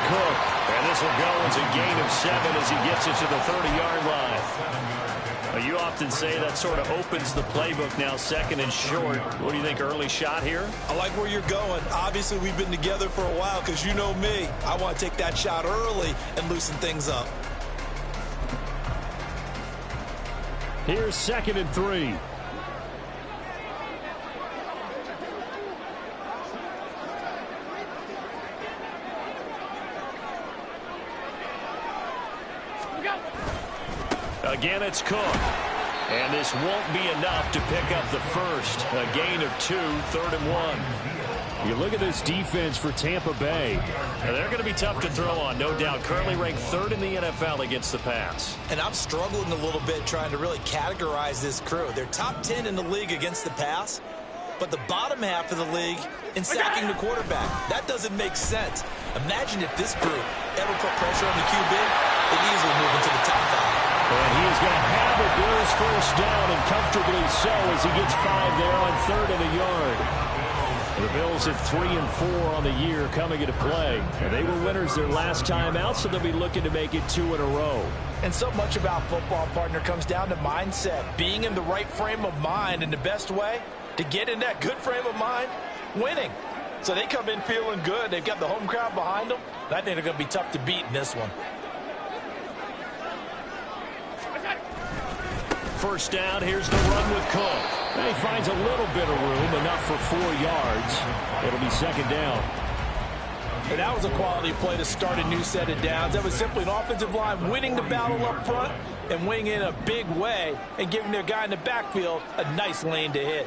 Cook. And this will go as a gain of 7 as he gets it to the 30-yard line. You often say that sort of opens the playbook now, second and short. What do you think, early shot here? I like where you're going. Obviously, we've been together for a while because you know me. I want to take that shot early and loosen things up. Here's 2nd and 3. Again, it's Cook. And this won't be enough to pick up the first. A gain of 2, 3rd and 1. You look at this defense for Tampa Bay. Now, they're going to be tough to throw on, no doubt. Currently ranked 3rd in the NFL against the pass. And I'm struggling a little bit trying to really categorize this crew. They're top 10 in the league against the pass, but the bottom half of the league in sacking the quarterback. That doesn't make sense. Imagine if this group ever put pressure on the QB, they'd easily move into the top 5. And he is going to have the Bills first down, and comfortably so, as he gets 5 there on 3rd and a yard. The Bills at 3 and 4 on the year coming into play. And they were winners their last time out, so they'll be looking to make it 2 in a row. And so much about football, partner, comes down to mindset. Being in the right frame of mind, and the best way to get in that good frame of mind, winning. So they come in feeling good. They've got the home crowd behind them. I think they're going to be tough to beat in this one. First down, here's the run with Cook. And he finds a little bit of room, enough for 4 yards. It'll be 2nd down. And that was a quality play to start a new set of downs. That was simply an offensive line winning the battle up front and winning in a big way and giving their guy in the backfield a nice lane to hit.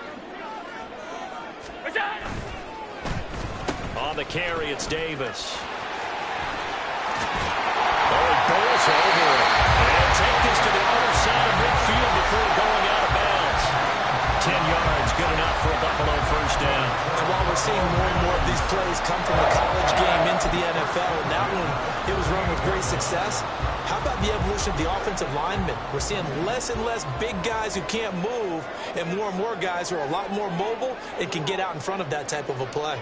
On the carry, it's Davis. Oh, it goes over it. And take this to the other side of midfield before going out of bounds. 10 yards, good enough for a Buffalo first down. And while we're seeing more and more of these plays come from the college game into the NFL, and that one, it was run with great success, how about the evolution of the offensive linemen? We're seeing less and less big guys who can't move and more guys who are a lot more mobile and can get out in front of that type of a play.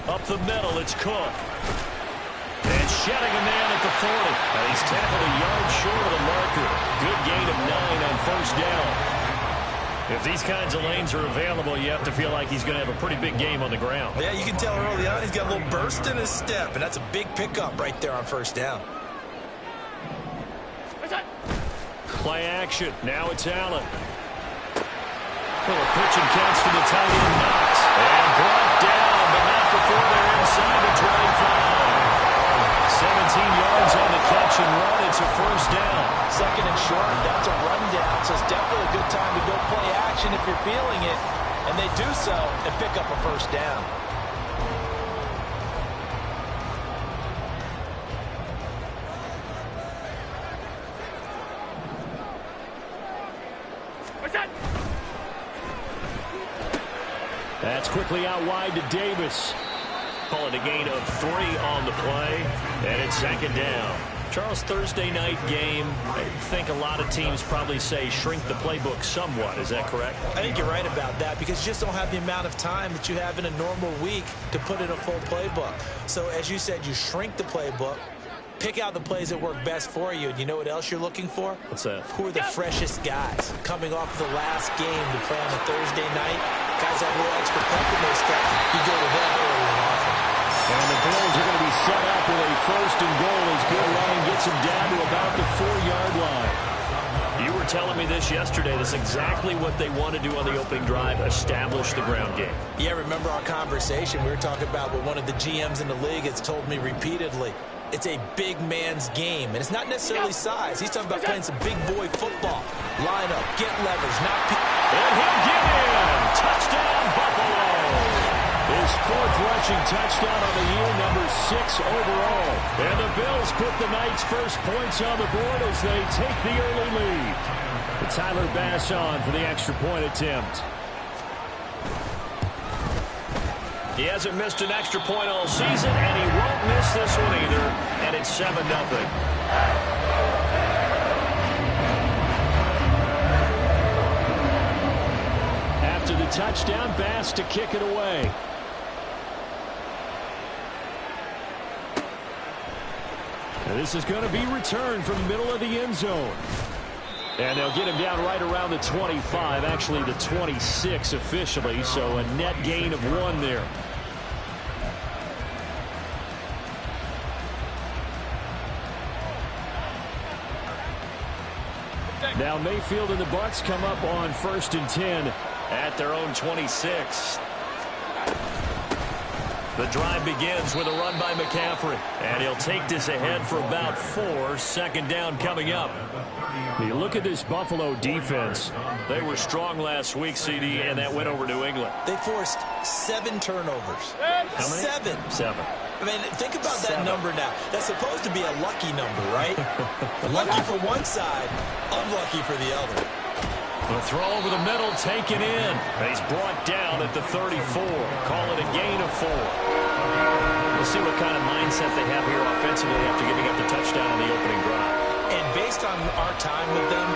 Up the middle, it's Cook. And shedding a man at the 40. And he's tackled a yard short of the marker. Good gain of 9 on first down. If these kinds of lanes are available, you have to feel like he's going to have a pretty big game on the ground. Yeah, you can tell early on he's got a little burst in his step, and that's a big pickup right there on first down. Play action. Now it's Allen. Little pitch and catch to the tight end, Knox. And brought down, but not before they're inside the 25. 17 yards on the catch and run. It's a first down. 2nd and short, that's a rundown. So it's definitely a good time to go play action if you're feeling it. And they do so and pick up a first down. That's quickly out wide to Davis. Call it a gain of 3 on the play, and it's 2nd down. Charles, Thursday night game, I think a lot of teams probably say shrink the playbook somewhat. Is that correct? I think you're right about that because you just don't have the amount of time that you have in a normal week to put in a full playbook. So, as you said, you shrink the playbook, pick out the plays that work best for you, and you know what else you're looking for? What's that? Who are the freshest guys coming off the last game to play on a Thursday night? Guys that have a little extra pep in their step, you go to them early and often. And the Bills are going to be set up with a 1st and goal as good line gets him down to about the 4-yard line. You were telling me this yesterday. That's exactly what they want to do on the opening drive, establish the ground game. Yeah, remember our conversation. We were talking about what one of the GMs in the league has told me repeatedly. It's a big man's game, and it's not necessarily size. He's talking about playing some big boy football. Line up, get leverage, not... And he'll get in! Touchdown, Buffalo! His 4th rushing touchdown on the year, number 6 overall. And the Bills put the night's first points on the board as they take the early lead. Tyler Bass on for the extra point attempt. He hasn't missed an extra point all season, and he won't miss this one either. And it's 7-0. touchdown. Bass to kick it away. And this is going to be returned from the middle of the end zone. And they'll get him down right around the 25, actually the 26 officially, so a net gain of 1 there. Now Mayfield and the Bucs come up on 1st and 10 at their own 26. The drive begins with a run by McCaffrey, and he'll take this ahead for about 4. Second down coming up. You look at this Buffalo defense. They were strong last week, CD, and that went over New England. They forced 7 turnovers. How many? 7. I mean, think about that number now. That's supposed to be a lucky number, right? Lucky for one side, unlucky for the other. The throw over the middle, taken in. He's brought down at the 34. Call it a gain of 4. We'll see what kind of mindset they have here offensively after giving up the touchdown on the opening drive. And based on our time with them,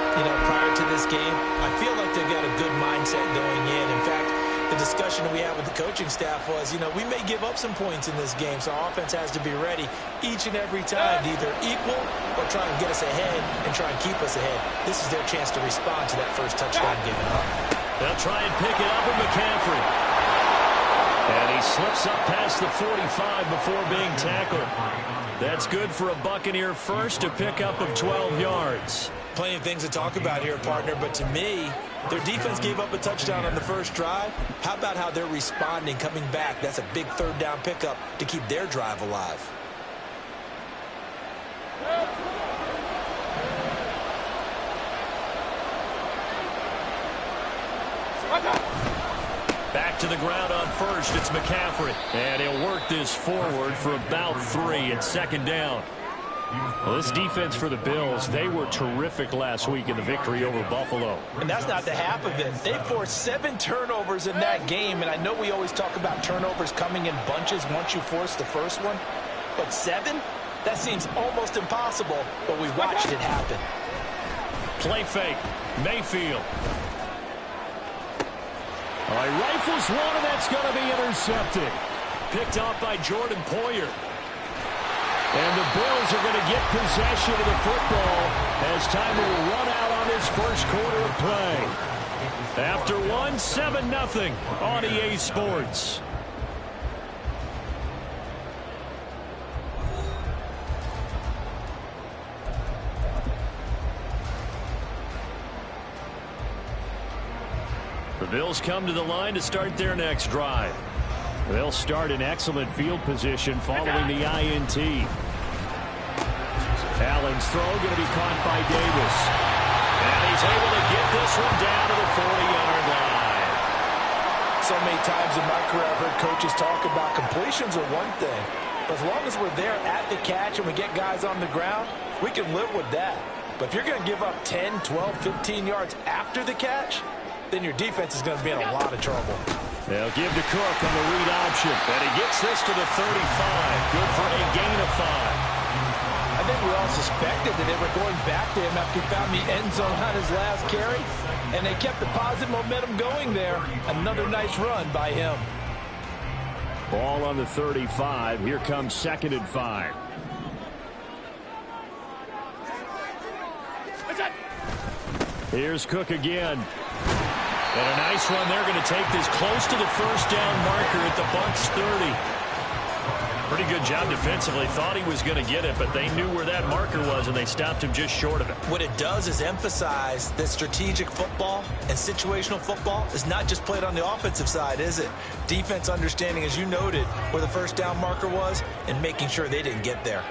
prior to this game, I feel like they've got a good mindset going in. In fact, the discussion that we had with the coaching staff was, we may give up some points in this game, so our offense has to be ready each and every time to either equal or try and get us ahead and try and keep us ahead. This is their chance to respond to that first touchdown given up. They'll try and pick it up with McCaffrey. And he slips up past the 45 before being tackled. That's good for a Buccaneer first, a pickup of 12 yards. Plenty of things to talk about here, partner, but to me, their defense gave up a touchdown on the first drive. How about how they're responding, coming back? That's a big third down pickup to keep their drive alive. Back to the ground on first. It's McCaffrey. And he'll work this forward for about 3 and second down. Well, this defense for the Bills, they were terrific last week in the victory over Buffalo. And that's not the half of it. They forced 7 turnovers in that game, and I know we always talk about turnovers coming in bunches once you force the first one, but 7? That seems almost impossible, but we watched it happen. Play fake. Mayfield. All right, rifles one, and that's going to be intercepted. Picked off by Jordan Poyer. And the Bills are going to get possession of the football as time will run out on this first quarter of play. After 1, 7-0 on EA Sports. The Bills come to the line to start their next drive. They'll start in excellent field position following the INT. Allen's throw going to be caught by Davis. And he's able to get this one down to the 40-yard line. So many times in my career I've heard coaches talk about completions are one thing. But as long as we're there at the catch and we get guys on the ground, we can live with that. But if you're going to give up 10, 12, 15 yards after the catch, then your defense is going to be in a lot of trouble. They'll give to Cook on the read option. And he gets this to the 35. Good for a gain of 5. I think we all suspected that they were going back to him after he found the end zone on his last carry. And they kept the positive momentum going there. Another nice run by him. Ball on the 35. Here comes 2nd and 5. Here's Cook again. And a nice run. They're going to take this close to the first down marker at the Bucs 30. Pretty good job defensively. Thought he was going to get it, but they knew where that marker was, and they stopped him just short of it. What it does is emphasize that strategic football and situational football is not just played on the offensive side, is it? Defense understanding, as you noted, where the first down marker was and making sure they didn't get there.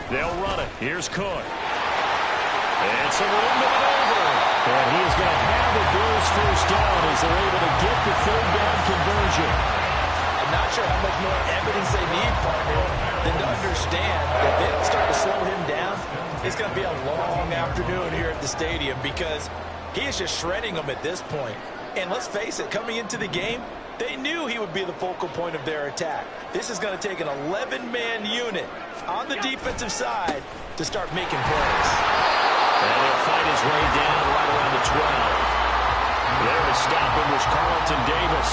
They'll run it. Here's Cook. It's a little bit over. And he is going to have the Bills first down as they're able to get the third down conversion. I'm not sure how much more evidence they need, partner, than to understand that if they don't start to slow him down, it's going to be a long afternoon here at the stadium because he is just shredding them at this point. And let's face it, coming into the game, They knew he would be the focal point of their attack. This is going to take an 11-man unit on the defensive side to start making plays. And he'll fight his way down right around the 12. There to stop him was Carlton Davis.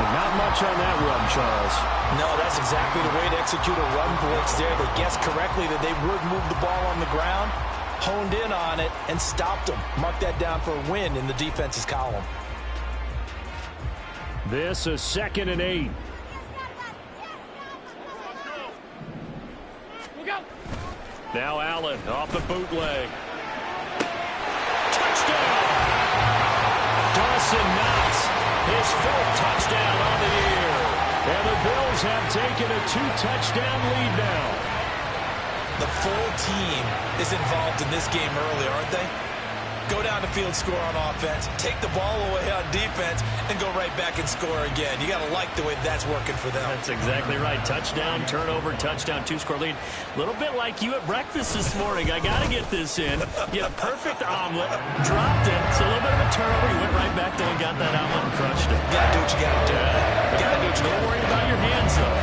And not much on that run, Charles. No, that's exactly the way to execute a run blitz there. They guessed correctly that they would move the ball on the ground, honed in on it, and stopped them. Mark that down for a win in the defense's column. This is 2nd and 8. Now Allen off the bootleg. Touchdown! Dawson Knox, his 4th touchdown on the year. And the Bills have taken a 2-touchdown lead now. The full team is involved in this game early, aren't they? Go down the field, score on offense, take the ball away on defense, and go right back and score again. You got to like the way that's working for them. That's exactly right. Touchdown, turnover, touchdown, 2-score lead. A little bit like you at breakfast this morning. I got to get this in. You had a perfect omelet, dropped it. It's a little bit of a turnover. You went right back there and got that omelet and crushed it. Got to do what you got to do. Got to do what you got to do. Don't worry about your hands, though.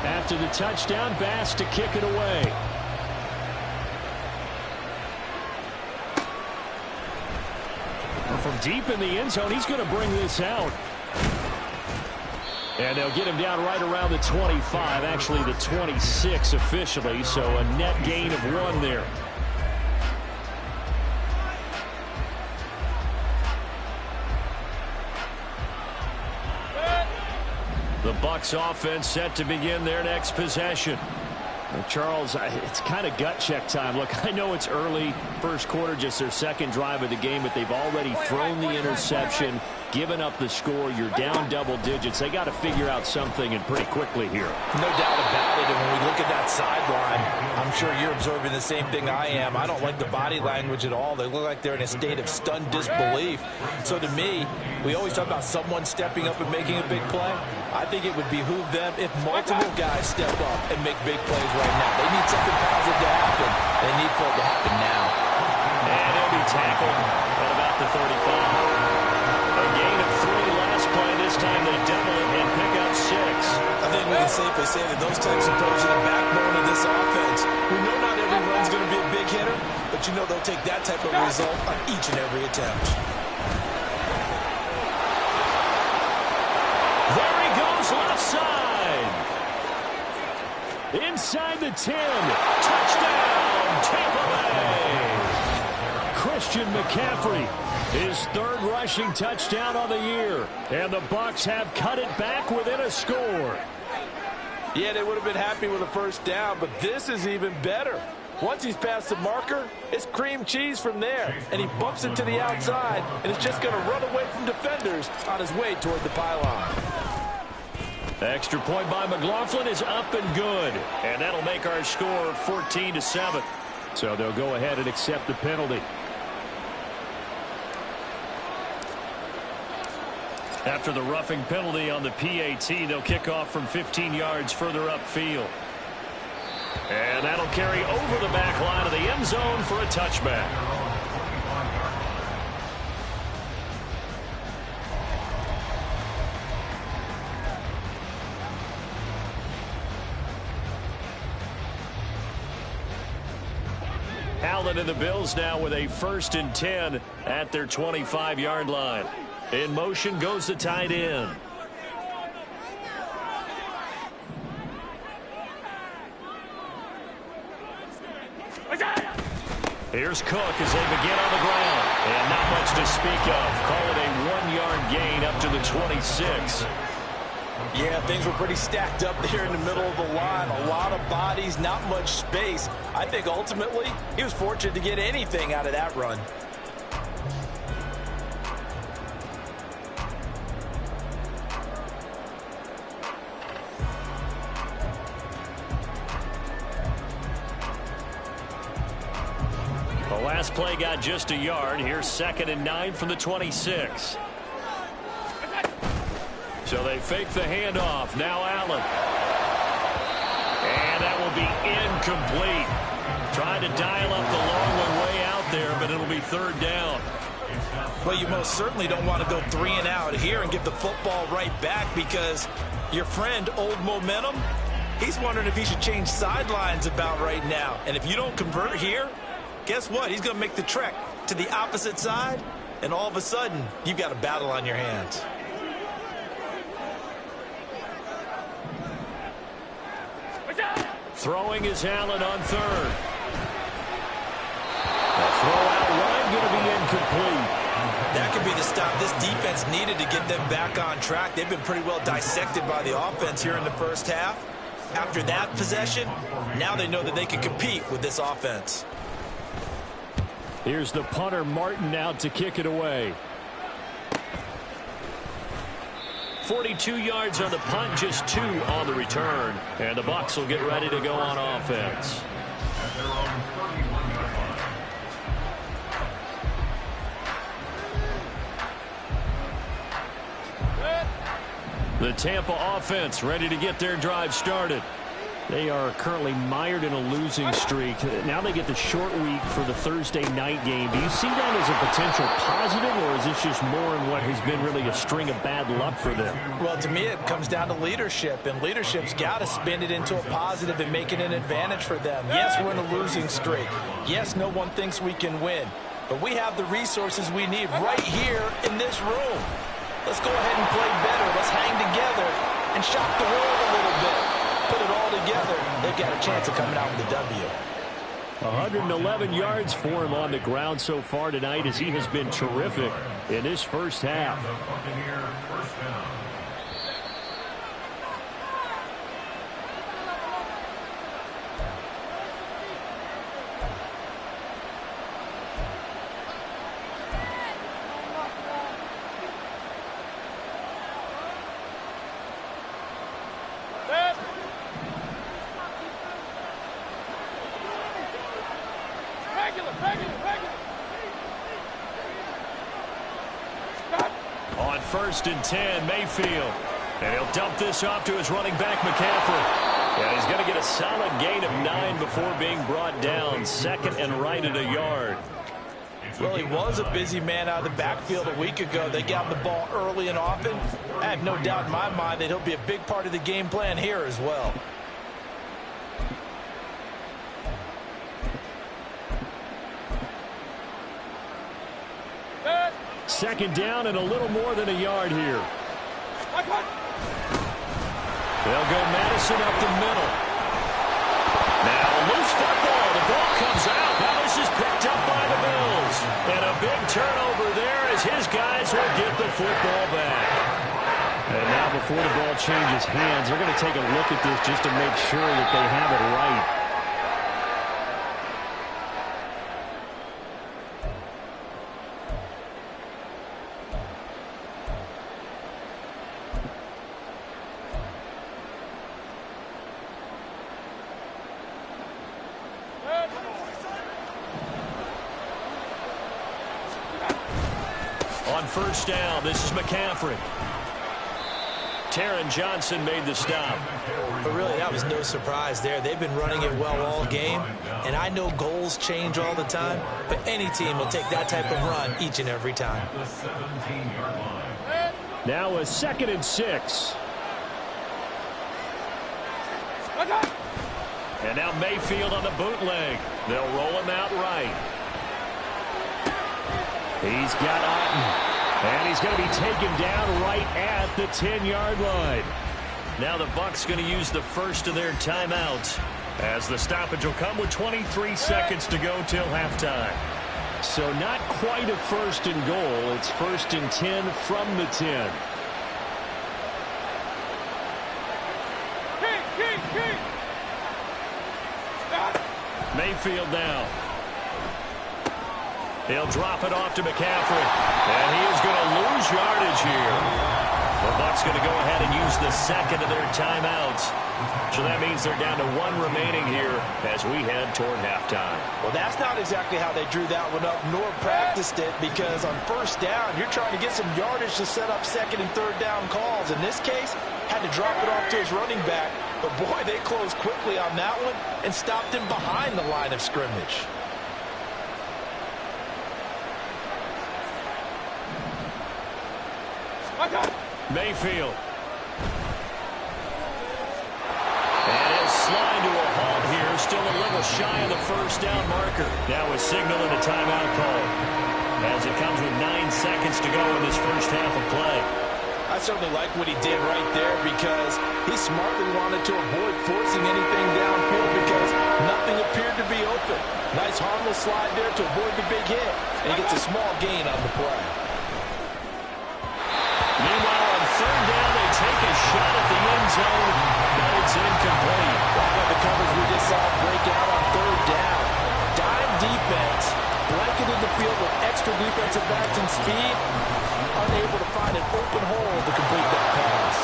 After the touchdown, Bass to kick it away. From deep in the end zone, he's going to bring this out. And they'll get him down right around the 25, actually the 26 officially, so a net gain of 1 there. The Bucs offense set to begin their next possession. Well, Charles, it's kind of gut check time. Look, I know it's early, first quarter, just their 2nd drive of the game, but they've already thrown the interception, given up the score. You're down double digits. They got to figure out something, and pretty quickly here. No doubt about it. And when we look at that sideline, I'm sure you're observing the same thing I am. I don't like the body language at all. They look like they're in a state of stunned disbelief. So to me, we always talk about someone stepping up and making a big play. I think it would behoove them if multiple guys step up and make big plays right now. They need something positive to happen. They need for it to happen now. And he'll be tackled at about the 35. A gain of 3 last play. This time they double it and pick up 6. I think we can safely say that those types of plays are the backbone of this offense. We know not every run's going to be a big hitter, but you know they'll take that type of result on each and every attempt. There he goes, left side. Inside the 10. Touchdown, Tampa Bay. Christian McCaffrey, his 3rd rushing touchdown on the year. And the Bucs have cut it back within a score. Yeah, they would have been happy with a first down, but this is even better. Once he's past the marker, it's cream cheese from there. And he bumps it to the outside, and it's just going to run away from defenders on his way toward the pylon. Extra point by McLaughlin is up and good. And that'll make our score 14-7. So they'll go ahead and accept the penalty. After the roughing penalty on the PAT, they'll kick off from 15 yards further upfield. And that'll carry over the back line of the end zone for a touchback. Allen and the Bills now with a 1st and 10 at their 25-yard line. In motion goes the tight end. Here's Cook as they begin on the ground. And not much to speak of. Call it a 1-yard gain up to the 26. Yeah, things were pretty stacked up there in the middle of the line. A lot of bodies, not much space. I think ultimately he was fortunate to get anything out of that run. The last play got just a yard. Here's 2nd and 9 from the 26. So they fake the handoff. Now Allen. And that will be incomplete. Trying to dial up the long one way out there, but it'll be 3rd down. Well, you most certainly don't want to go 3 and out here and give the football right back, because your friend, Old Momentum, he's wondering if he should change sidelines about right now. And if you don't convert here, guess what? He's going to make the trek to the opposite side, and all of a sudden, you've got a battle on your hands. Throwing is Allen on third. The throw out wide going to be incomplete. That could be the stop this defense needed to get them back on track. They've been pretty well dissected by the offense here in the first half. After that possession, now they know that they can compete with this offense. Here's the punter, Martin, out to kick it away. 42 yards on the punt, just 2 on the return. And the Bucs will get ready to go on offense. The Tampa offense ready to get their drive started. They are currently mired in a losing streak. Now they get the short week for the Thursday night game. Do you see that as a potential positive, or is this just more in what has been really a string of bad luck for them? Well, to me, it comes down to leadership, and leadership's got to spin it into a positive and make it an advantage for them. Yes, we're in a losing streak. Yes, no one thinks we can win, but we have the resources we need right here in this room. Let's go ahead and play better. Let's hang together and shock the world a little bit. Put it all together, they've got a chance of coming out with a W. 111 yards for him on the ground so far tonight, as he has been terrific in this first half. On 1st and 10, Mayfield. And he'll dump this off to his running back, McCaffrey. And he's going to get a solid gain of 9 before being brought down. 2nd and right at a yard. Well, he was a busy man out of the backfield a week ago. They got the ball early and often. I have no doubt in my mind that he'll be a big part of the game plan here as well. Second down and a little more than a yard here. They'll go Madison up the middle. Now loose football. The ball comes out. Now this is picked up by the Bills. And a big turnover there as his guys will get the football back. And now before the ball changes hands, they're going to take a look at this just to make sure that they have it right. On 1st down, this is McCaffrey. Taron Johnson made the stop. But really, that was no surprise there. They've been running it well all game, and I know goals change all the time, but any team will take that type of run each and every time. Now a 2nd and 6. And now Mayfield on the bootleg. They'll roll him out right. He's got Otten. And he's going to be taken down right at the 10-yard line. Now the Bucs going to use the first of their timeouts, as the stoppage will come with 23 seconds to go till halftime. So not quite a 1st and goal. It's 1st and 10 from the 10. Mayfield now. He'll drop it off to McCaffrey. And he is going to lose yardage here. The Bucs going to go ahead and use the 2nd of their timeouts. So that means they're down to 1 remaining here as we head toward halftime. Well, that's not exactly how they drew that one up nor practiced it, because on 1st down, you're trying to get some yardage to set up 2nd and 3rd down calls. In this case, had to drop it off to his running back. But boy, they closed quickly on that one and stopped him behind the line of scrimmage. Mayfield. And he'll slide to a halt here. Still a little shy of the first down marker. Now a signal and a timeout call, as it comes with 9 seconds to go in this first half of play. I certainly like what he did right there because he smartly wanted to avoid forcing anything downfield because nothing appeared to be open. Nice harmless slide there to avoid the big hit, and he gets a small gain on the play. Meanwhile, on third down, they take a shot at the end zone, but it's incomplete. The coverage we just saw break out on third down. Dime defense, blanketed the field with extra defensive backs and speed, unable to find an open hole to complete that pass.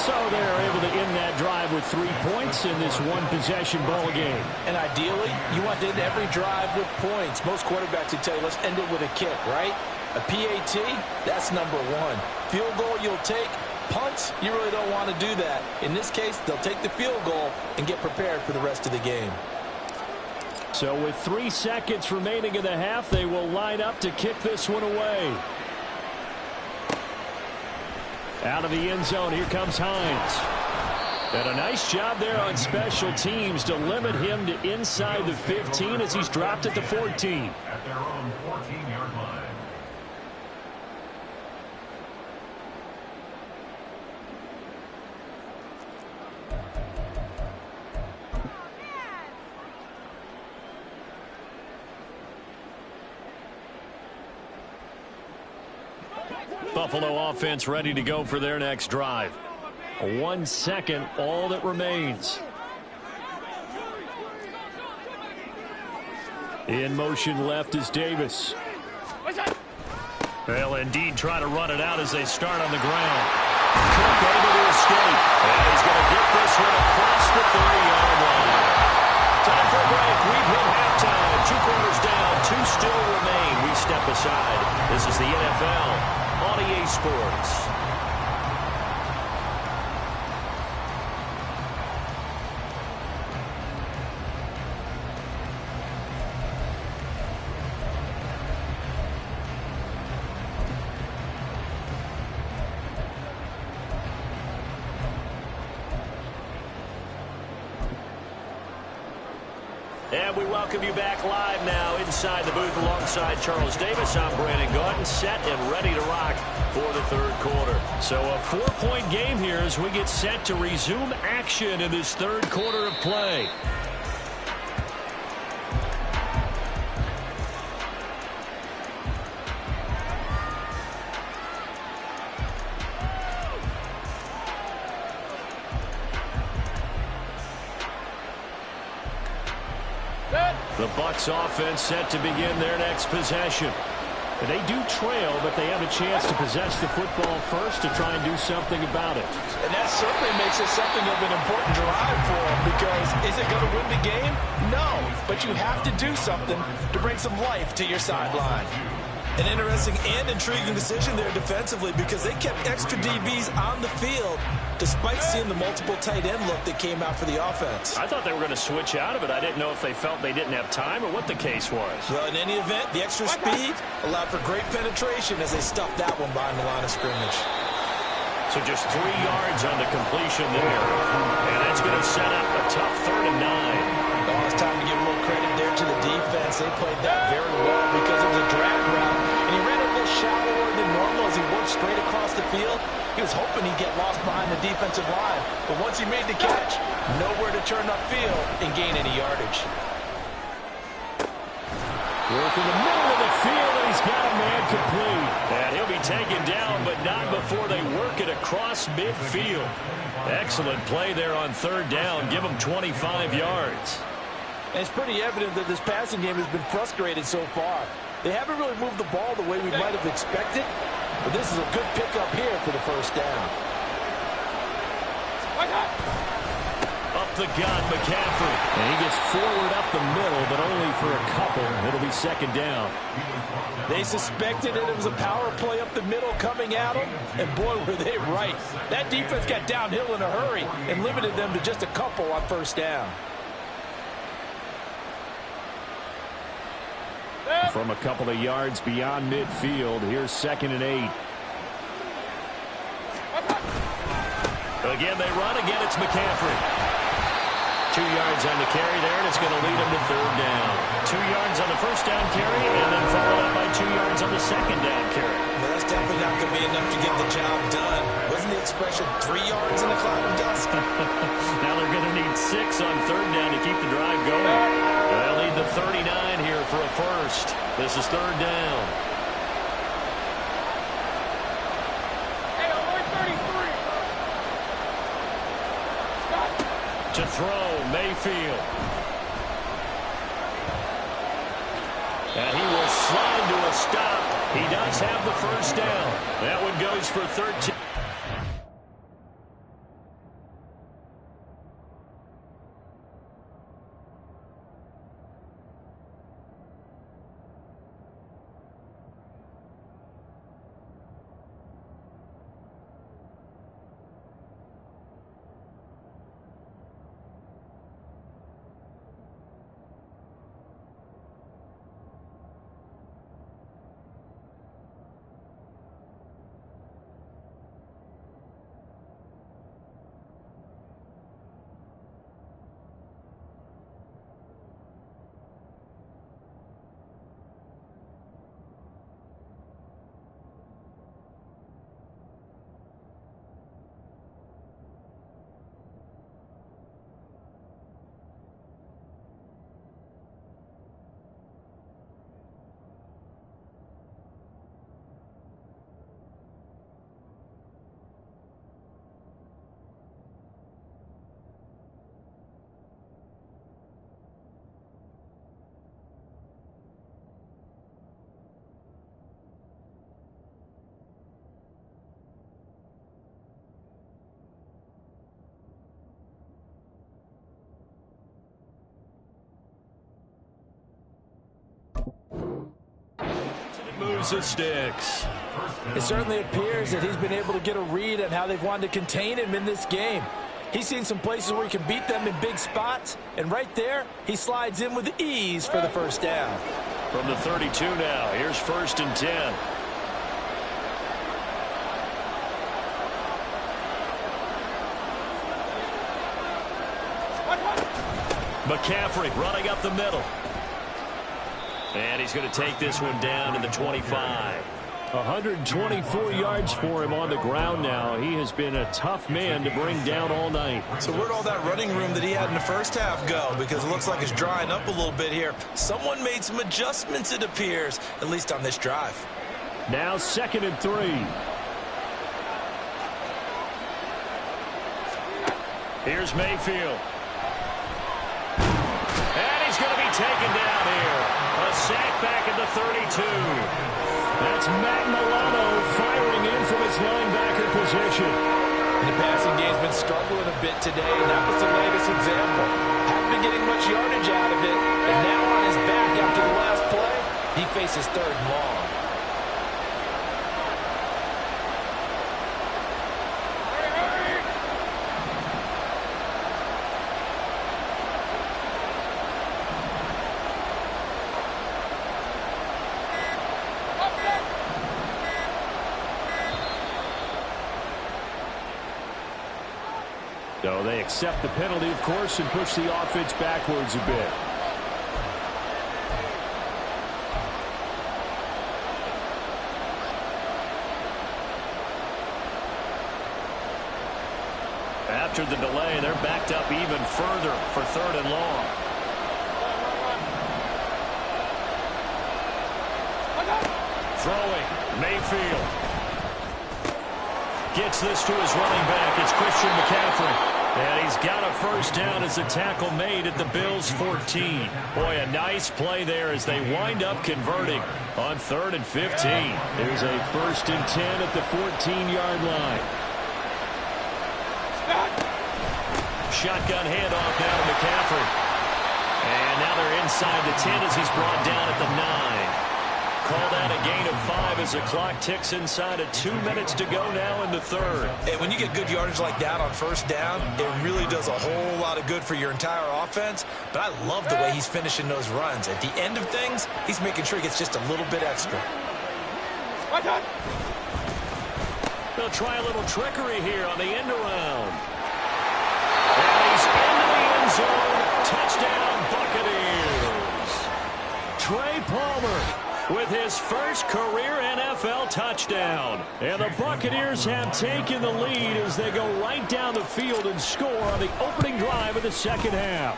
So they're able to end that drive with 3 points in this one-possession ball game. And ideally, you want to end every drive with points. Most quarterbacks would tell you, let's end it with a kick, right? A PAT, that's number one. Field goal you'll take. Punts, you really don't want to do that. In this case, they'll take the field goal and get prepared for the rest of the game. So with 3 seconds remaining in the half, they will line up to kick this one away. Out of the end zone, here comes Hines. And a nice job there on special teams to limit him to inside the 15 as he's dropped at the 14. At their own 14-yard line. Buffalo offense ready to go for their next drive. 1 second, all that remains. In motion left is Davis. They'll indeed try to run it out as they start on the ground. Cook able to escape. And he's going to get this one across the 30-yard line. Time for a break. We've hit halftime. 2 quarters down. 2 still remain. We step aside. This is the NFL on EA Sports. And we welcome you back live now inside the booth alongside Charles Davis. I'm Brandon Gaudin, set and ready to rock for the third quarter. So a 4-point game here as we get set to resume action in this third quarter of play. The Bucs offense set to begin their next possession. And they do trail, but they have a chance to possess the football first to try and do something about it. And that certainly makes it something of an important drive for them because is it going to win the game? No, but you have to do something to bring some life to your sideline. An interesting and intriguing decision there defensively because they kept extra DBs on the field despite seeing the multiple tight end look that came out for the offense. I thought they were going to switch out of it. I didn't know if they felt they didn't have time or what the case was. Well, in any event, the extra speed allowed for great penetration as they stuffed that one behind the line of scrimmage. So just 3 yards on the completion there. And that's going to set up a tough 3rd and 9. Oh, it's time to give a little credit there to the defense. They played that very well because it was a drag route. And he ran a little shallower than normal as he worked straight across the field. He was hoping he'd get lost behind the defensive line. But once he made the catch, nowhere to turn upfield and gain any yardage. Work in the middle of the field, and he's got a man complete. And he'll be taken down, but not before they work it across midfield. Excellent play there on 3rd down. Give him 25 yards. And it's pretty evident that this passing game has been frustrated so far. They haven't really moved the ball the way we might have expected, but this is a good pickup here for the first down. Up the gun, McCaffrey. And he gets forward up the middle, but only for a couple. It'll be 2nd down. They suspected it was a power play up the middle coming at them, and boy, were they right. That defense got downhill in a hurry and limited them to just a couple on 1st down. From a couple of yards beyond midfield, here's 2nd and 8. Again, they run. Again, it's McCaffrey. 2 yards on the carry there, and it's going to lead him to third down. 2 yards on the first down carry, and then followed up by 2 yards on the second down carry. Well, that's definitely not going to be enough to get the job done. Wasn't the expression 3 yards in a cloud of dust? Now they're going to need 6 on third down to keep the drive going. They'll need the 39 here for a first. This is third down. To throw, Mayfield. And he will slide to a stop. He does have the first down. That one goes for 13. Moves the sticks. It certainly appears that he's been able to get a read on how they've wanted to contain him in this game. He's seen some places where he can beat them in big spots, and right there, he slides in with ease for the first down. From the 32 now, here's 1st and 10. McCaffrey running up the middle. And he's going to take this one down to the 25. 124 yards for him on the ground now. He has been a tough man to bring down all night. So where'd all that running room that he had in the first half go? Because it looks like it's drying up a little bit here. Someone made some adjustments, it appears, at least on this drive. Now 2nd and 3. Here's Mayfield. And he's going to be taken down here. A sack back at the 32. That's Matt Milano firing in from his linebacker position. And the passing game's been struggling a bit today, and that was the latest example. Haven't been getting much yardage out of it, and now on his back after the last play, he faces 3rd and long. So they accept the penalty, of course, and push the offense backwards a bit. After the delay, they're backed up even further for 3rd and long. Throwing, Mayfield. Gets this to his running back. It's Christian McCaffrey. And he's got a first down as a tackle made at the Bills' 14. Boy, a nice play there as they wind up converting on 3rd and 15. There's a 1st and 10 at the 14-yard line. Shotgun handoff now to McCaffrey. And now they're inside the 10 as he's brought down at the 9. Called out a gain of 5 as the clock ticks inside of 2 minutes to go now in the 3rd. And when you get good yardage like that on first down, it really does a whole lot of good for your entire offense. But I love the way he's finishing those runs. At the end of things, he's making sure he gets just a little bit extra. They'll try a little trickery here on the end around. And he's into the end zone. Touchdown, Buccaneers. Trey Palmer with his first career NFL touchdown. And the Buccaneers have taken the lead as they go right down the field and score on the opening drive of the second half.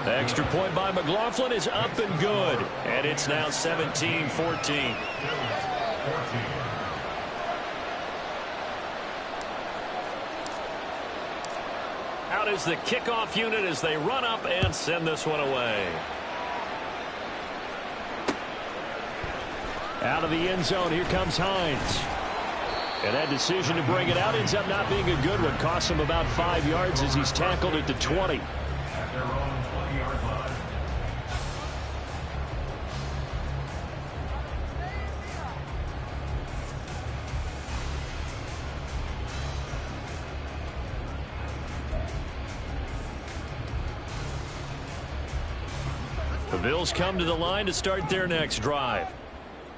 The extra point by McLaughlin is up and good. And it's now 17-14. Out is the kickoff unit as they run up and send this one away. Out of the end zone, here comes Hines. And that decision to bring it out ends up not being a good one. Costs him about 5 yards as he's tackled at the 20. At their own 20-yard line. The Bills come to the line to start their next drive.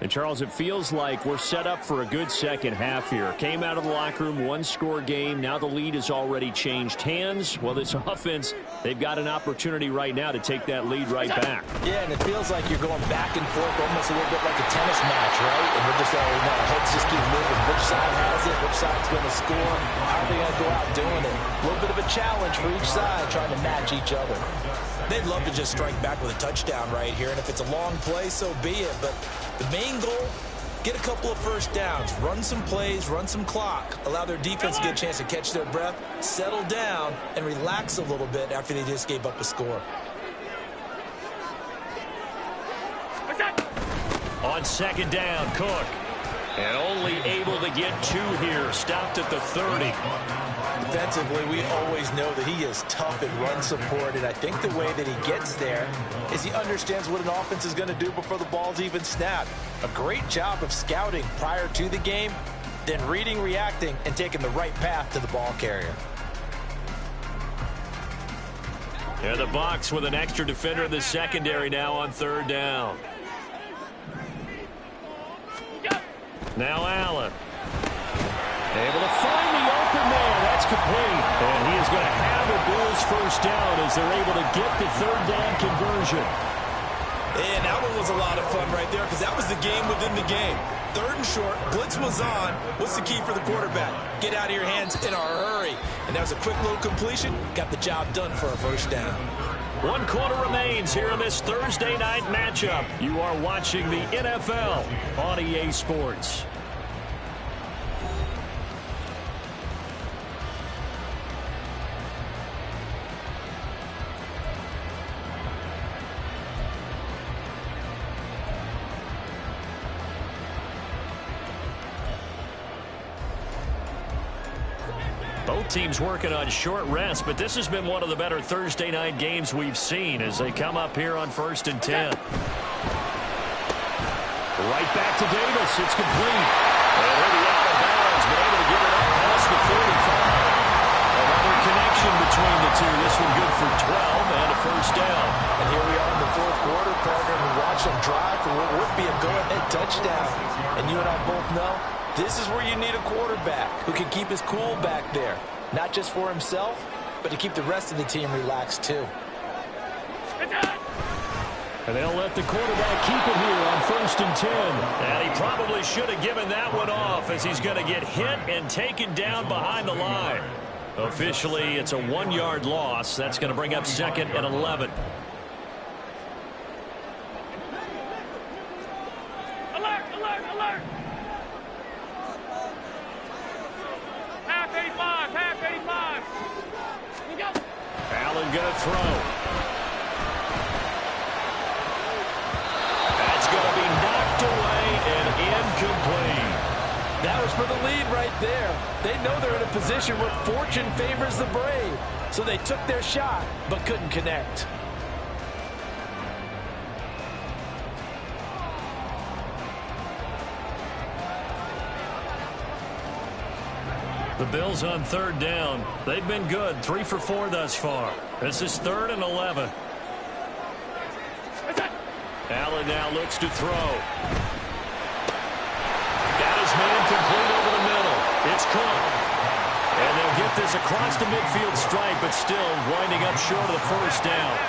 And, Charles, it feels like we're set up for a good second half here. Came out of the locker room, one-score game. Now the lead has already changed hands. Well, this offense, they've got an opportunity right now to take that lead right back. Yeah, and it feels like you're going back and forth almost a little bit like a tennis match, right? And we're just our heads just keep moving. Which side has it? Which side's going to score? How are they going to go out doing it? A little bit of a challenge for each side trying to match each other. They'd love to just strike back with a touchdown right here, and if it's a long play, so be it. But the main goal, get a couple of first downs, run some plays, run some clock, allow their defense to get a chance to catch their breath, settle down, and relax a little bit after they just gave up a score. On second down, Cook. And only able to get 2 here. Stopped at the 30. Defensively, we always know that he is tough at run support, and I think the way that he gets there is he understands what an offense is going to do before the ball's even snapped. A great job of scouting prior to the game, then reading, reacting, and taking the right path to the ball carrier. And the box with an extra defender in the secondary now on third down. Now Allen. Able to find the open man. That's complete. And he is going to have a Bills first down as they're able to get the third down conversion. And that one was a lot of fun right there because that was the game within the game. Third and short, blitz was on. What's the key for the quarterback? Get out of your hands in a hurry. And that was a quick little completion. Got the job done for a first down. 1 quarter remains here in this Thursday night matchup. You are watching the NFL on EA Sports. Both teams working on short rest, but this has been one of the better Thursday night games we've seen as they come up here on 1st and 10. Right back to Davis. It's complete. And he'll be out of bounds, but able to get it up past the 45. Another connection between the two. This one good for 12 and a first down. And here we are in the fourth quarter, partner, and we watch them drive for what would be a go-ahead touchdown. And you and I both know this is where you need a quarterback who can keep his cool back there. Not just for himself, but to keep the rest of the team relaxed too. And they'll let the quarterback keep it here on 1st and 10. And he probably should have given that one off as he's going to get hit and taken down behind the line. Officially, it's a 1-yard loss. That's going to bring up 2nd and 11. Alert, alert, alert. Half 85, half 85. Here we go. Allen going to throw. That's going to be knocked away and incomplete. That was for the lead right there. They know they're in a position where fortune favors the brave. So they took their shot, but couldn't connect. The Bills on 3rd down. They've been good. 3 for 4 thus far. This is 3rd and 11. Allen now looks to throw. Got his man complete over the middle. Cook. And they'll get this across the midfield stripe, but still winding up short of the first down.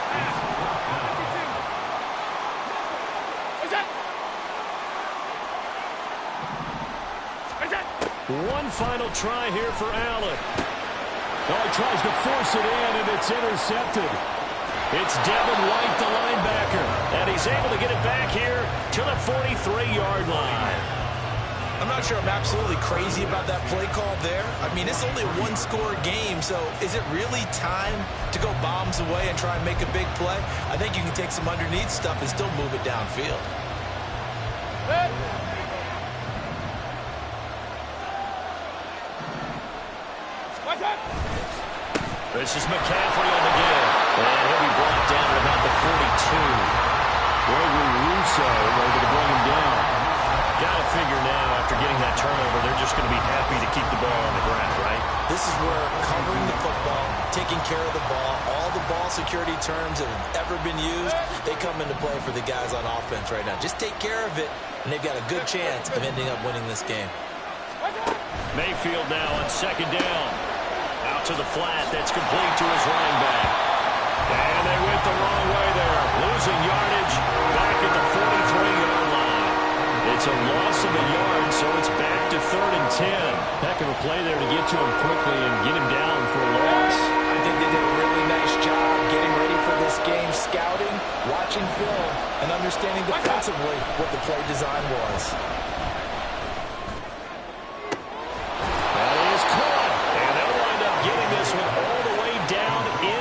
One final try here for Allen. Oh, he tries to force it in, and it's intercepted. It's Devin White, the linebacker, and he's able to get it back here to the 43-yard line. I'm not sure I'm absolutely crazy about that play call there. I mean, it's only a one-score game, so is it really time to go bombs away and try and make a big play? I think you can take some underneath stuff and still move it downfield. This is McCaffrey on the give. And he'll be brought down at about the 42. Gregory Rousseau able to bring him down. Got to figure now, after getting that turnover, they're just going to be happy to keep the ball on the ground, right? This is where covering the football, taking care of the ball, all the ball security terms that have ever been used, they come into play for the guys on offense right now. Just take care of it, and they've got a good chance of ending up winning this game. Mayfield now on second down. Out to the flat. That's complete to his running back. And they went the wrong way there. Losing yardage back at the 43-yard line. It's a loss of a yard, so it's back to 3rd and 10. Heck of a play there to get to him quickly and get him down for a loss. I think they did a really nice job getting ready for this game, scouting, watching film, and understanding defensively what the play design was.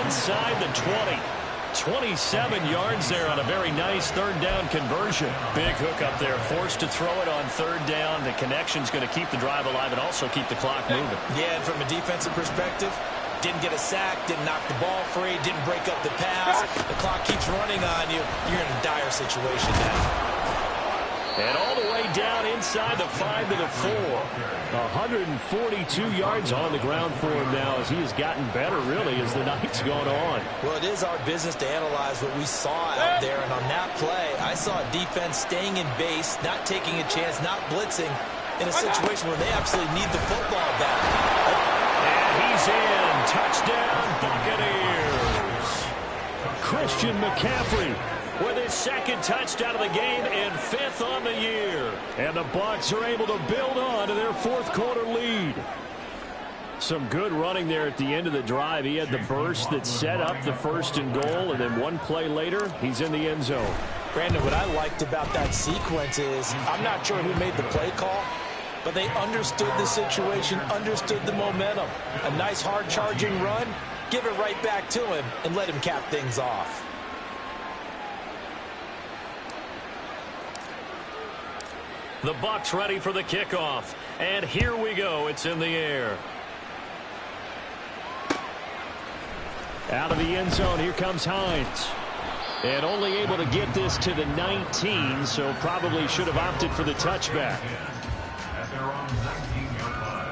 Inside the 20. 27 yards there on a very nice 3rd down conversion. Big hook up there, forced to throw it on 3rd down. The connection's going to keep the drive alive and also keep the clock moving. Yeah, and from a defensive perspective, didn't get a sack, didn't knock the ball free, didn't break up the pass. The clock keeps running on you. You're in a dire situation now. And all the way down inside the 5 to the 4. 142 yards on the ground for him now as he has gotten better, really, as the night's gone on. Well, it is our business to analyze what we saw out there. And on that play, I saw a defense staying in base, not taking a chance, not blitzing, in a situation where they absolutely need the football back. And he's in. Touchdown, Buccaneers. Christian McCaffrey with his 2nd touchdown of the game and 5th on the year. And the Bucs are able to build on to their 4th quarter lead. Some good running there at the end of the drive. He had the burst that set up the 1st and goal, and then one play later, he's in the end zone. Brandon, what I liked about that sequence is, I'm not sure who made the play call, but they understood the situation, understood the momentum. A nice hard charging run, give it right back to him, and let him cap things off. The Bucs ready for the kickoff. And here we go. It's in the air. Out of the end zone, here comes Hines. And only able to get this to the 19, so probably should have opted for the touchback. At their own 19-yard line.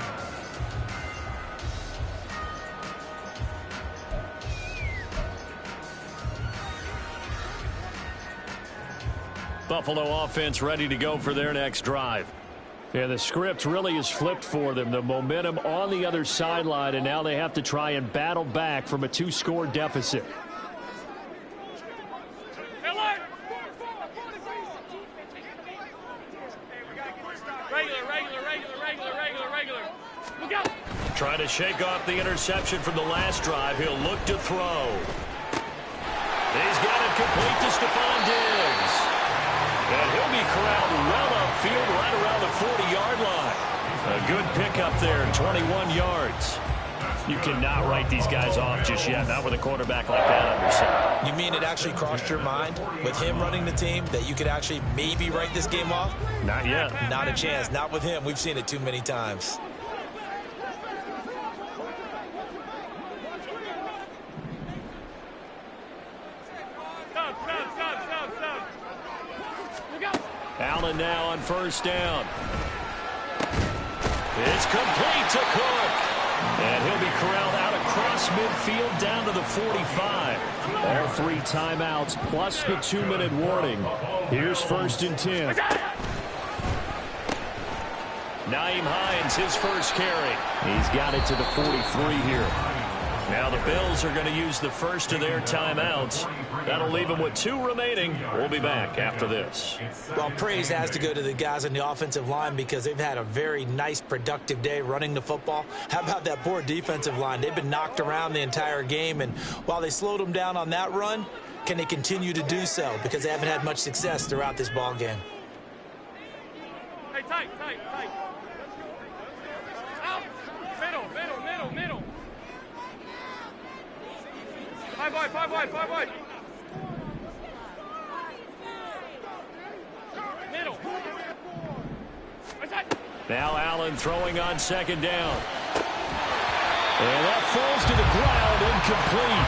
Buffalo offense ready to go for their next drive. Yeah, the script really is flipped for them. The momentum on the other sideline, and now they have to try and battle back from a 2-score deficit. Trying to shake off the interception from the last drive. He'll look to throw. He's got it complete to Stephon Diggs. And he'll be corralled well upfield right around the 40-yard line. A good pickup there, 21 yards. You cannot write these guys off just yet, not with a quarterback like that under center. You mean it actually crossed your mind with him running the team that you could actually maybe write this game off? Not yet. Not a chance. Not with him. We've seen it too many times. Allen now on 1st down. It's complete to Cook. And he'll be corralled out across midfield down to the 45. All 3 timeouts plus the 2-minute warning. Here's 1st and 10. Nyheim Hines, his first carry. He's got it to the 43 here. Now the Bills are going to use the first of their timeouts. That'll leave them with 2 remaining. We'll be back after this. Well, praise has to go to the guys on the offensive line because they've had a very nice, productive day running the football. How about that poor defensive line? They've been knocked around the entire game, and while they slowed them down on that run, can they continue to do so? Because they haven't had much success throughout this ball game. Hey, tight. Out. Middle. 5 wide. Middle. Now Allen throwing on second down. And that falls to the ground, incomplete.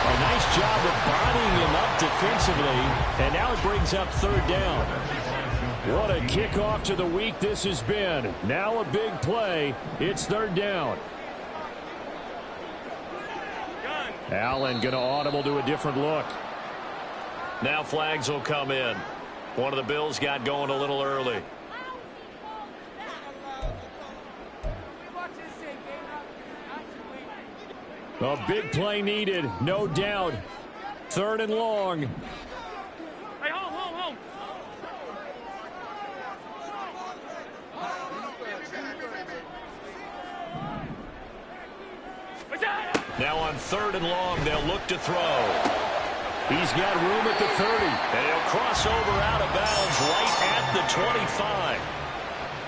A nice job of bodying him up defensively. And now it brings up third down. What a kickoff to the week this has been. Now a big play. It's third down. Allen going to audible to a different look. Now flags will come in. One of the Bills got going a little early. A big play needed, no doubt. Third and long. Hey, home. Now on third and long, they'll look to throw. He's got room at the 30. And he'll cross over out of bounds right at the 25.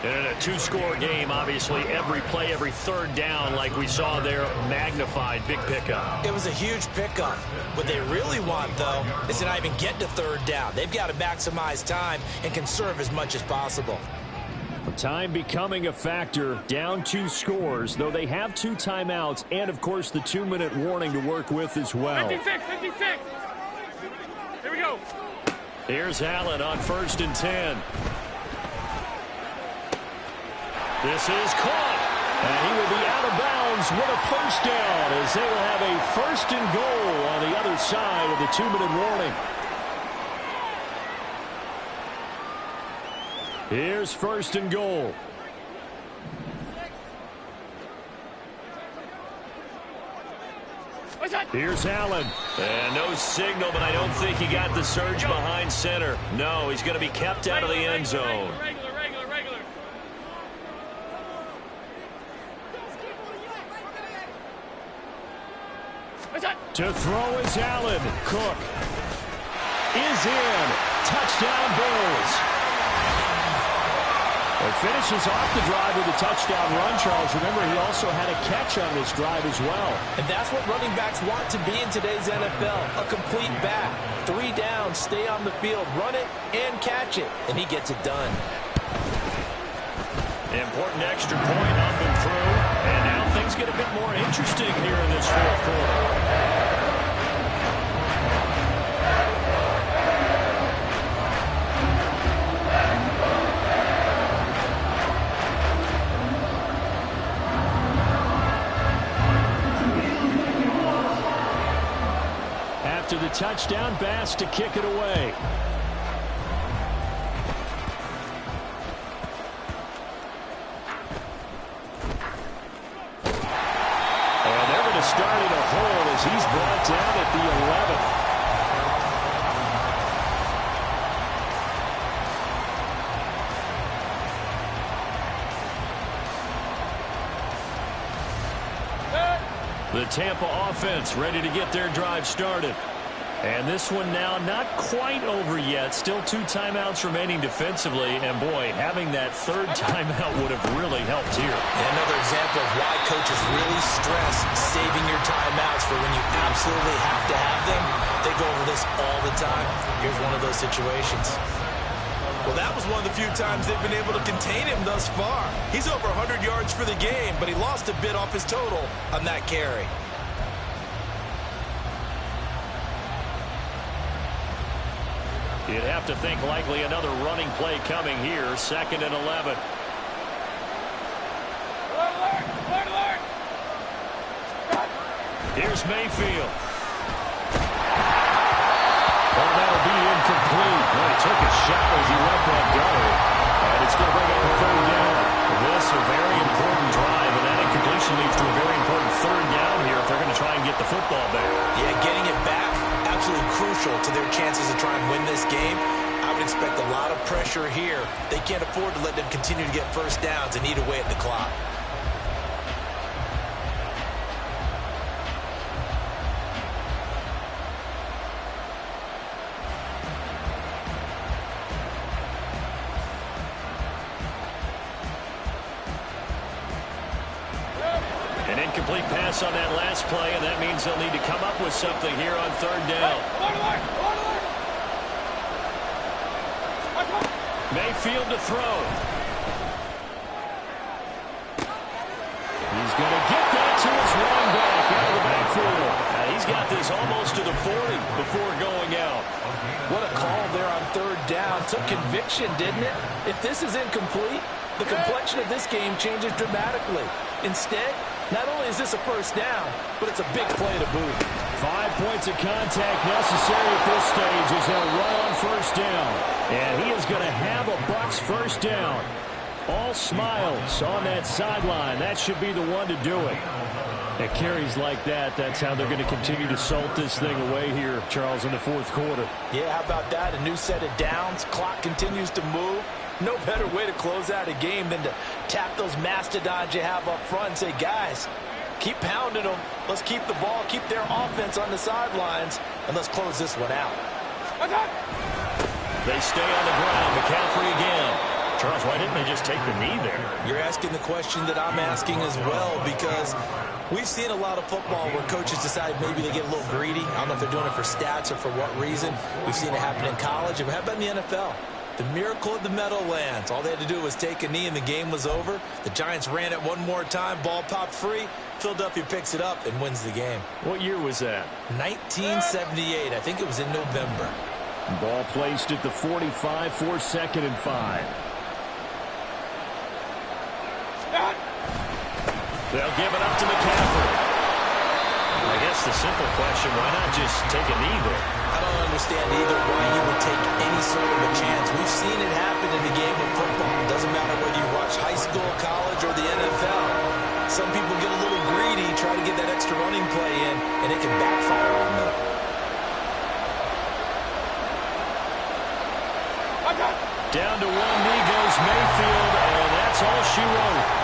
And in a 2-score game, obviously, every play, every third down, like we saw there, magnified. Big pickup. It was a huge pickup. What they really want, though, is to not even get to third down. They've got to maximize time and conserve as much as possible. Time becoming a factor, down 2 scores, though they have 2 timeouts and, of course, the 2-minute warning to work with as well. 56. Here we go. Here's Allen on 1st and 10. This is caught, and he will be out of bounds with a first down as they will have a 1st and goal on the other side of the 2-minute warning. Here's 1st and goal. Here's Allen. And no signal, but I don't think he got the surge behind center. No, he's going to be kept out of the end zone. Regular. To throw is Allen. Cook is in. Touchdown Bills. It finishes off the drive with a touchdown run, Charles. Remember, he also had a catch on this drive as well. And that's what running backs want to be in today's NFL, a complete back. 3 downs, stay on the field, run it, and catch it. And he gets it done. Important extra point up and through. And now things get a bit more interesting here in this 4th quarter. After the touchdown, Bass to kick it away. And they're going to start in a hole as he's brought down at the 11. The Tampa offense ready to get their drive started. And this one now not quite over yet. Still 2 timeouts remaining defensively. And, boy, having that 3rd timeout would have really helped here. And another example of why coaches really stress saving your timeouts for when you absolutely have to have them. They go over this all the time. Here's one of those situations. Well, that was one of the few times they've been able to contain him thus far. He's over 100 yards for the game, but he lost a bit off his total on that carry. You'd have to think likely another running play coming here. 2nd and 11. Alert! Here's Mayfield. Well, that'll be incomplete. Well, he took a shot as he let that go. And it's going to bring up a 3rd down. get the football back. Yeah, getting it back, absolutely crucial to their chances to try and win this game. I would expect a lot of pressure here. They can't afford to let them continue to get first downs and eat away at the clock. An incomplete pass on that last play, and that means they'll need to come up with something here on third down. Mayfield to throw. He's going to get that to his running back out of the backfield. He's got this almost to the 40 before going out. What a call there on third down. Took conviction, didn't it? If this is incomplete, the complexion of this game changes dramatically. Instead, not only is this a first down, but it's a big play to boot. 5 points of contact necessary at this stage as they'll run on first down. And he is going to have a Bucs first down. All smiles on that sideline. That should be the one to do it. At carries like that, that's how they're going to continue to salt this thing away here, Charles, in the fourth quarter. Yeah, how about that? A new set of downs. Clock continues to move. No better way to close out a game than to tap those mastodons you have up front and say, guys, keep pounding them. Let's keep the ball, keep their offense on the sidelines, and let's close this one out. They stay on the ground. McCaffrey again. Charles, why didn't they just take the knee there? You're asking the question that I'm asking as well, because we've seen a lot of football where coaches decide maybe they get a little greedy. I don't know if they're doing it for stats or for what reason. We've seen it happen in college. And how about in the NFL? The miracle of the Meadowlands. All they had to do was take a knee and the game was over. The Giants ran it one more time. Ball popped free. Philadelphia picks it up and wins the game. What year was that? 1978. I think it was in November. Ball placed at the 45 for 2nd and 5. They'll give it up to McCaffrey. I guess the simple question, why not just take a knee there? I don't understand either why you would take any sort of a chance. We've seen it happen in the game of football. It doesn't matter whether you watch high school, college, or the NFL. Some people get a little greedy, try to get that extra running play in, and it can backfire on them. Down to one knee goes Mayfield, and that's all she wrote.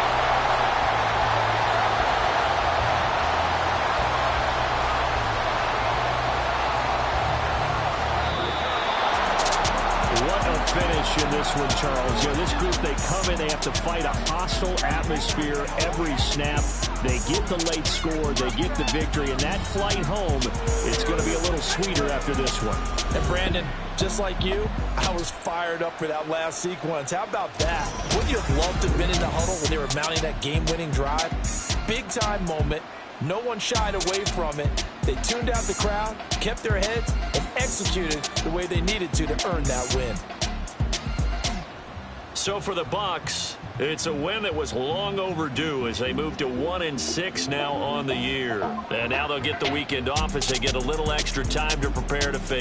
Finish in this one, Charles. You know, this group, they come in, they have to fight a hostile atmosphere every snap. They get the late score, they get the victory, and that flight home, it's going to be a little sweeter after this one. And Brandon, just like you, I was fired up for that last sequence. How about that? Wouldn't you have loved to have been in the huddle when they were mounting that game-winning drive? Big-time moment. No one shied away from it. They tuned out the crowd, kept their heads, and executed the way they needed to earn that win. So for the Bucs, it's a win that was long overdue as they move to 1-6 now on the year. And now they'll get the weekend off as they get a little extra time to prepare to face